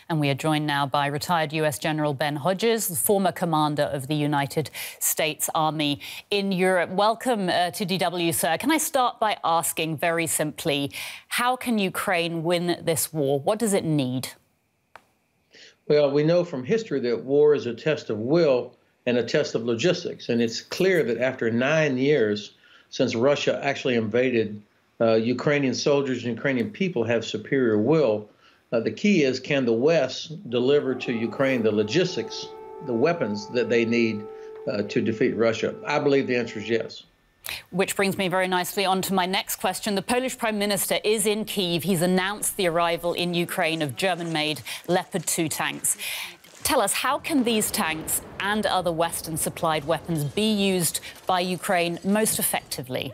And we are joined now by retired US General Ben Hodges, the former commander of the United States Army in Europe. Welcome to DW, sir. Can I start by asking very simply, how can Ukraine win this war? What does it need? Well, we know from history that war is a test of will and a test of logistics. And it's clear that after 9 years since Russia actually invaded, Ukrainian soldiers and Ukrainian people have superior will. The key is, can the West deliver to Ukraine the logistics, the weapons that they need to defeat Russia? I believe the answer is yes. Which brings me very nicely on to my next question. The Polish Prime Minister is in Kyiv. He's announced the arrival in Ukraine of German-made Leopard 2 tanks. Tell us, how can these tanks and other Western-supplied weapons be used by Ukraine most effectively?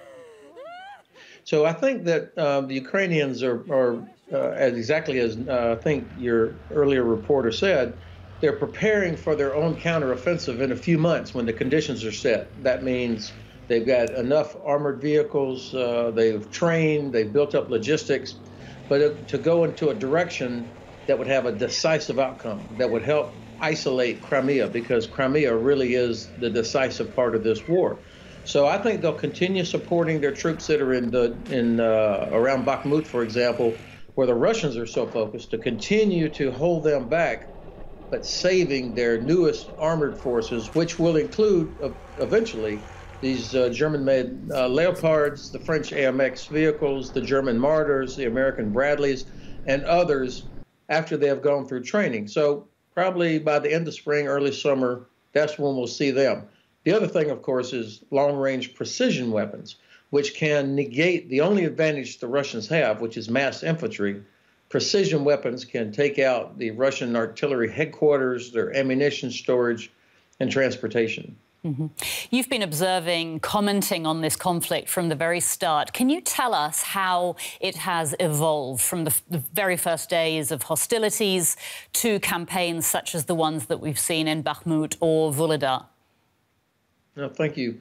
So I think that the Ukrainians are exactly as I think your earlier reporter said, they're preparing for their own counteroffensive in a few months when the conditions are set. That means they've got enough armored vehicles, they've trained, they've built up logistics, but to go into a direction that would have a decisive outcome, that would help isolate Crimea, because Crimea really is the decisive part of this war. So I think they'll continue supporting their troops that are around Bakhmut, for example, where the Russians are so focused, to continue to hold them back, but saving their newest armored forces, which will include eventually these German-made Leopards, the French AMX vehicles, the German Martyrs, the American Bradleys, and others after they have gone through training. So probably by the end of spring, early summer, that's when we'll see them. The other thing, of course, is long-range precision weapons, which can negate the only advantage the Russians have, which is mass infantry. Precision weapons can take out the Russian artillery headquarters, their ammunition storage, and transportation. Mm-hmm. You've been observing, commenting on this conflict from the very start. Can you tell us how it has evolved from the very first days of hostilities to campaigns such as the ones that we've seen in Bakhmut or Vuhledar? No, thank you.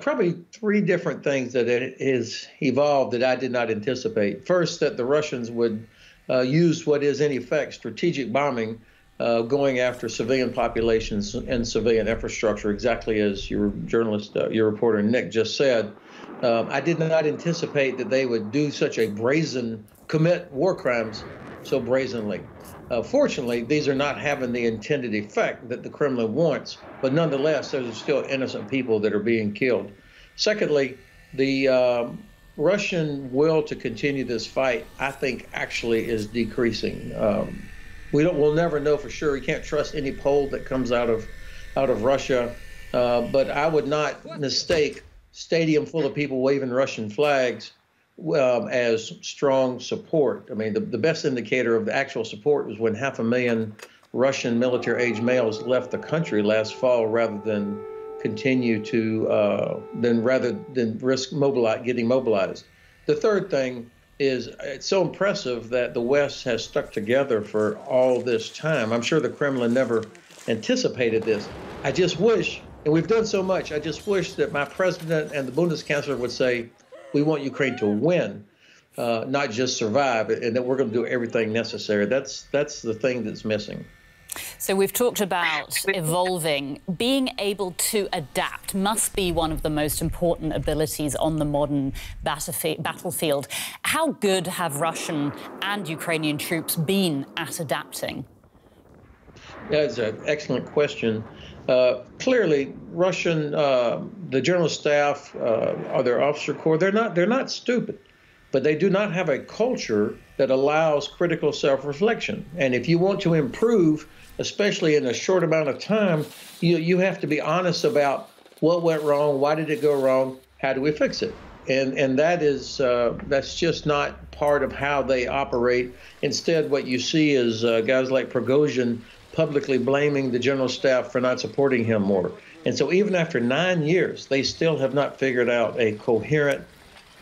Probably three different things that it has evolved that I did not anticipate. First, that the Russians would use what is in effect strategic bombing, going after civilian populations and civilian infrastructure, exactly as your journalist, your reporter Nick just said. I did not anticipate that they would do such a commit war crimes so brazenly. Fortunately, these are not having the intended effect that the Kremlin wants, but nonetheless, there's still innocent people that are being killed. Secondly, the Russian will to continue this fight, I think, actually is decreasing. We'll never know for sure. You can't trust any poll that comes out of Russia, but I would not mistake stadium full of people waving Russian flags as strong support. I mean, the best indicator of the actual support was when 500,000 Russian military-age males left the country last fall, rather than continue to rather than risk getting mobilized. The third thing is, it's so impressive that the West has stuck together for all this time. I'm sure the Kremlin never anticipated this. I just wish, and we've done so much, I just wish that my president and the Bundeskanzler would say, we want Ukraine to win, not just survive, and that we're going to do everything necessary. That's the thing that's missing. So we've talked about evolving. Being able to adapt must be one of the most important abilities on the modern battlefield. How good have Russian and Ukrainian troops been at adapting? That's an excellent question. Clearly, Russian, the general staff, or their officer corps, they're not stupid, but they do not have a culture that allows critical self-reflection. And if you want to improve, especially in a short amount of time, you have to be honest about what went wrong, why did it go wrong, how do we fix it? And that's just not part of how they operate. Instead, what you see is guys like Prigozhin publicly blaming the general staff for not supporting him more. And so even after 9 years, they still have not figured out a coherent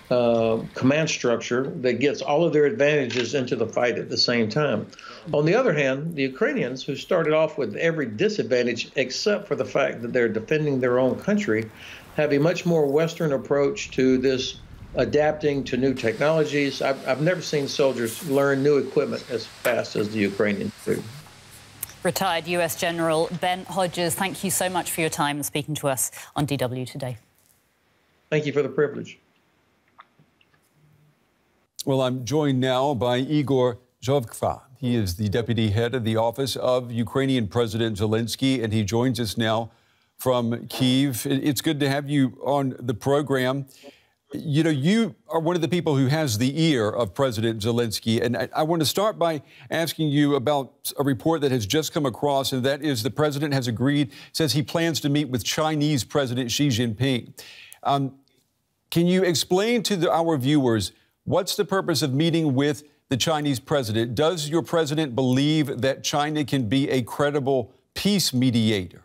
command structure that gets all of their advantages into the fight at the same time. On the other hand, the Ukrainians, who started off with every disadvantage except for the fact that they're defending their own country, have a much more Western approach to this adapting to new technologies. I've never seen soldiers learn new equipment as fast as the Ukrainians do. Retired US General Ben Hodges, thank you so much for your time speaking to us on DW Today. Thank you for the privilege. Well, I'm joined now by Igor Zhovkva. He is the deputy head of the office of Ukrainian President Zelensky, and he joins us now from Kyiv. It's good to have you on the program. You know, you are one of the people who has the ear of President Zelensky, and I want to start by asking you about a report that has just come across, and that is the president has agreed, says he plans to meet with Chinese President Xi Jinping. Can you explain to our viewers what's the purpose of meeting with the Chinese president? Does your president believe that China can be a credible peace mediator?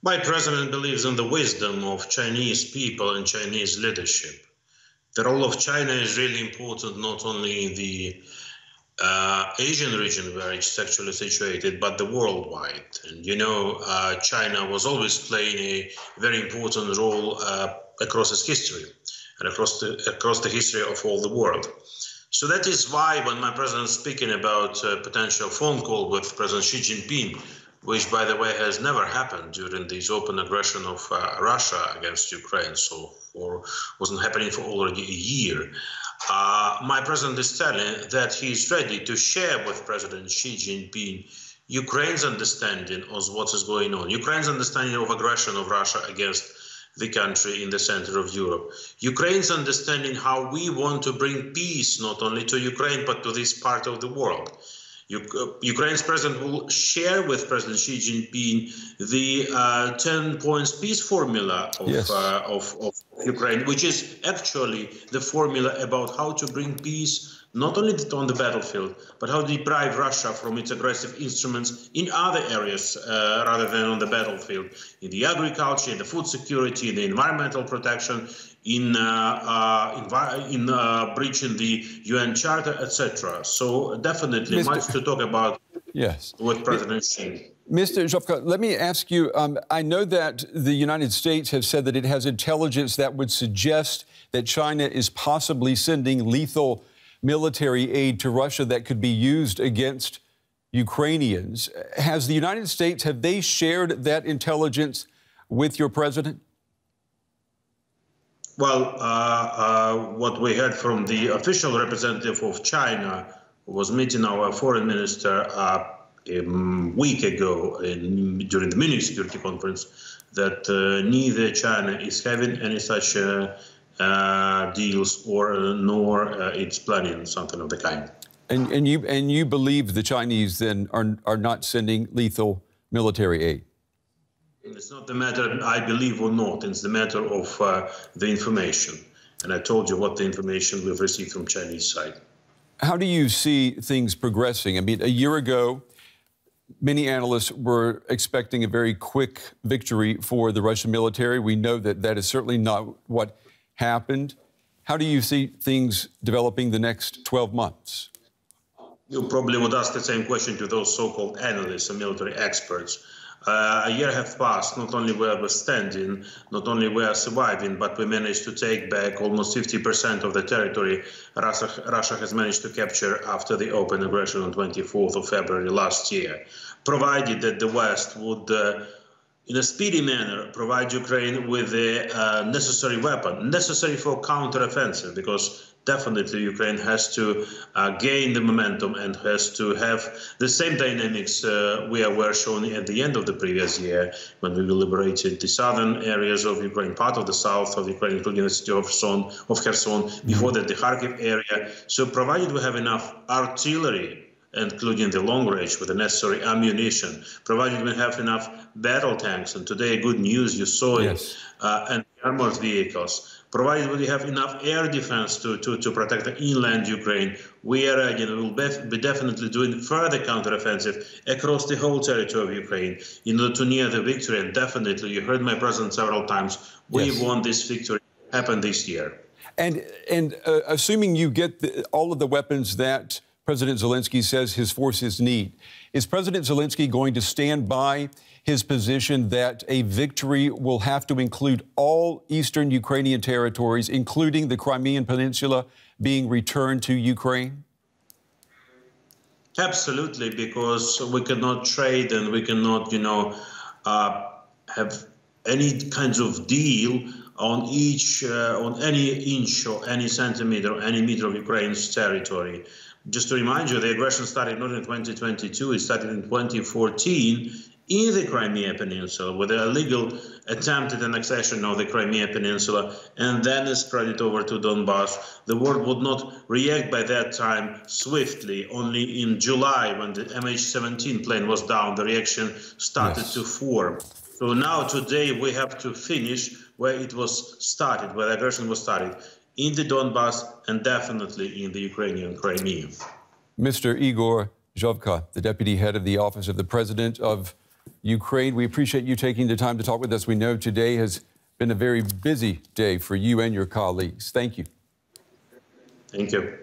My president believes in the wisdom of Chinese people and Chinese leadership. The role of China is really important, not only in the Asian region where it's actually situated, but the worldwide. And you know, China was always playing a very important role across its history and across the history of all the world. So that is why when my president is speaking about a potential phone call with President Xi Jinping, which, by the way, has never happened during this open aggression of Russia against Ukraine, so wasn't happening for already a year. My president is telling that he is ready to share with President Xi Jinping Ukraine's understanding of what is going on, Ukraine's understanding of aggression of Russia against the country in the center of Europe, Ukraine's understanding how we want to bring peace not only to Ukraine but to this part of the world. Ukraine's president will share with President Xi Jinping the 10 points peace formula of Ukraine, which is actually the formula about how to bring peace not only on the battlefield, but how to deprive Russia from its aggressive instruments in other areas rather than on the battlefield, in the agriculture, in the food security, in the environmental protection, in breaching the UN Charter, etc. So definitely much to talk about with President Xi. Mr. Zhovkva, let me ask you, I know that the United States has said that it has intelligence that would suggest that China is possibly sending lethal military aid to Russia that could be used against Ukrainians. Has the United States, have they shared that intelligence with your president? Well, what we heard from the official representative of China who was meeting our foreign minister a week ago during the Munich Security Conference, that neither China is having any such deals nor it's planning something of the kind. And you believe the Chinese then are not sending lethal military aid? It's not the matter I believe or not. It's the matter of the information. And I told you what the information we've received from Chinese side. How do you see things progressing? I mean, a year ago, many analysts were expecting a very quick victory for the Russian military. We know that that is certainly not what happened. How do you see things developing the next 12 months? You probably would ask the same question to those so-called analysts and military experts. A year have passed, not only we are standing, not only we are surviving, but we managed to take back almost 50% of the territory Russia has managed to capture after the open aggression on 24th of February last year, provided that the West would, in a speedy manner, provide Ukraine with the necessary weapon, necessary for counteroffensive, because definitely Ukraine has to gain the momentum and has to have the same dynamics we were shown at the end of the previous year when we liberated the southern areas of Ukraine, part of the south of Ukraine, including the city of Kherson, before that the Kharkiv area. So provided we have enough artillery, including the long range with the necessary ammunition, provided we have enough battle tanks, and today good news, you saw it, and armored vehicles, provided we have enough air defense to protect the inland Ukraine, we are will be definitely doing further counteroffensive across the whole territory of Ukraine in order to near the victory. And definitely, you heard my president several times, we want this victory to happen this year. And assuming you get all of the weapons that President Zelensky says his forces need. Is President Zelensky going to stand by his position that a victory will have to include all eastern Ukrainian territories, including the Crimean Peninsula, being returned to Ukraine? Absolutely, because we cannot trade and we cannot, have any kinds of deal on on any inch or any centimeter or any meter of Ukraine's territory. Just to remind you, the aggression started not in 2022, it started in 2014 in the Crimea Peninsula with the illegal attempted annexation of the Crimea Peninsula, and then it spread it over to Donbass. The world would not react by that time swiftly. Only in July, when the MH17 plane was down, the reaction started to form. So now today we have to finish where it was started, where the aggression was started, in the Donbass and definitely in the Ukrainian Crimea. Mr. Igor Zhovka, the deputy head of the Office of the President of Ukraine, we appreciate you taking the time to talk with us. We know today has been a very busy day for you and your colleagues. Thank you. Thank you.